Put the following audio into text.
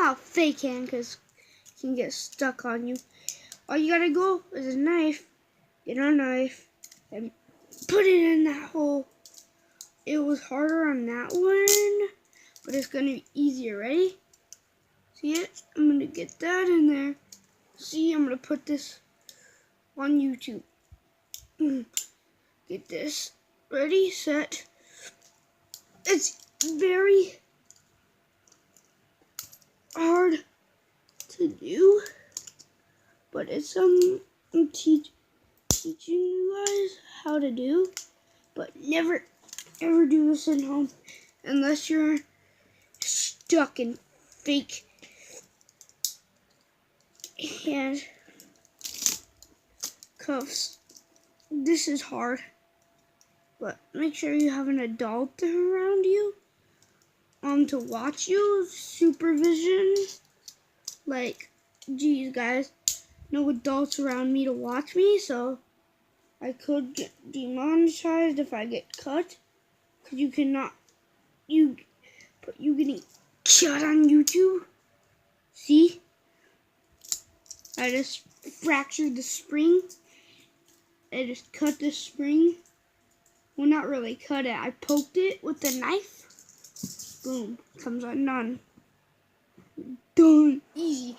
not a fake hand because it can get stuck on you. All you gotta go is a knife. Get a knife and put it in that hole. It was harder on that one, but it's gonna be easier. Ready? See it? I'm gonna get that in there. See, I'm gonna put this on YouTube. Get this. Ready, set. It's very hard to do, but it's I'm teaching you guys how to do. But never ever do this at home unless you're stuck in fake handcuffs. This is hard, but make sure you have an adult around you to watch you. Supervision. Like, geez, guys, no adults around me to watch me, so I could get demonetized if I get cut. Cause you cannot, you getting cut on YouTube. See, I just fractured the spring. I just cut the spring. Well, not really cut it. I poked it with a knife. Boom, comes undone. Done. Easy.